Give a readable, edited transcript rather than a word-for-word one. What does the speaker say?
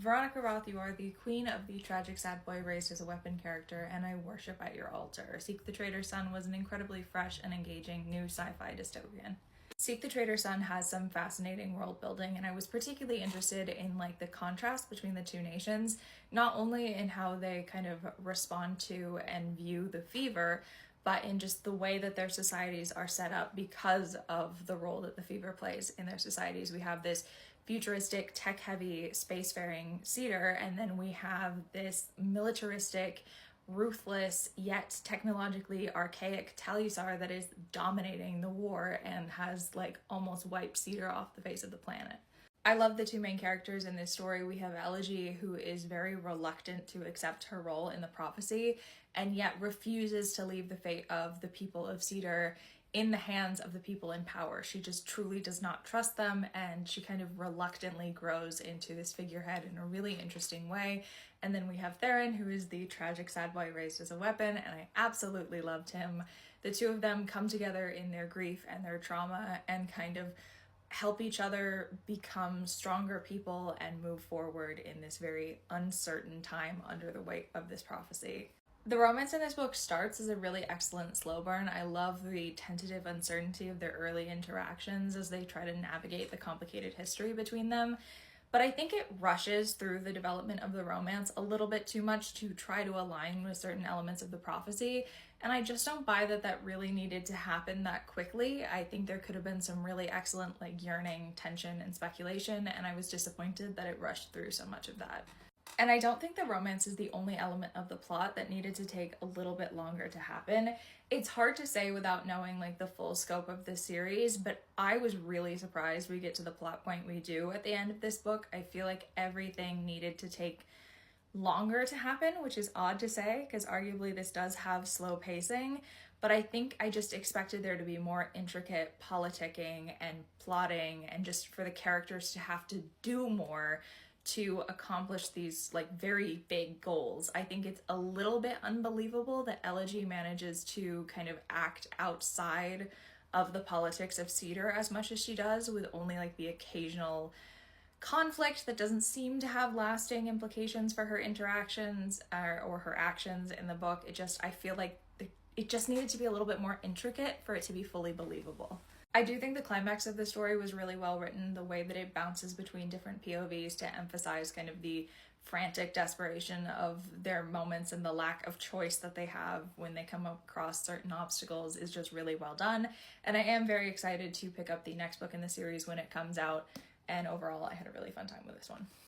Veronica Roth, you are the queen of the tragic sad boy raised as a weapon character, and I worship at your altar. Seek the Traitor's Son was an incredibly fresh and engaging new sci-fi dystopian. Seek the Traitor's Son has some fascinating world building, and I was particularly interested in the contrast between the two nations, not only in how they kind of respond to and view the fever, but in just the way that their societies are set up because of the role that the fever plays in their societies. We have this futuristic, tech-heavy, spacefaring Cedar, and then we have this militaristic, ruthless, yet technologically archaic Talusar that is dominating the war and has almost wiped Cedar off the face of the planet. I love the two main characters in this story. We have Elegy, who is very reluctant to accept her role in the prophecy, and yet refuses to leave the fate of the people of Cedar in the hands of the people in power. She just truly does not trust them, and she kind of reluctantly grows into this figurehead in a really interesting way. And then we have Theron, who is the tragic sad boy raised as a weapon, and I absolutely loved him. The two of them come together in their grief and their trauma and kind of help each other become stronger people and move forward in this very uncertain time under the weight of this prophecy. The romance in this book starts as a really excellent slow burn. I love the tentative uncertainty of their early interactions as they try to navigate the complicated history between them. But I think it rushes through the development of the romance a little bit too much to try to align with certain elements of the prophecy. And I just don't buy that really needed to happen that quickly. I think there could have been some really excellent yearning, tension, and speculation, and I was disappointed that it rushed through so much of that. And I don't think the romance is the only element of the plot that needed to take a little bit longer to happen. It's hard to say without knowing the full scope of this series, but I was really surprised we get to the plot point we do at the end of this book. I feel like everything needed to take longer to happen, which is odd to say because arguably this does have slow pacing, but I think I just expected there to be more intricate politicking and plotting and just for the characters to have to do more to accomplish these very big goals. I think it's a little bit unbelievable that Elegy manages to kind of act outside of the politics of Cedar as much as she does, with only the occasional conflict that doesn't seem to have lasting implications for her interactions or her actions in the book. I feel like it just needed to be a little bit more intricate for it to be fully believable. I do think the climax of the story was really well written, the way that it bounces between different POVs to emphasize kind of the frantic desperation of their moments and the lack of choice that they have when they come across certain obstacles is just really well done. And I am very excited to pick up the next book in the series when it comes out. And overall, I had a really fun time with this one.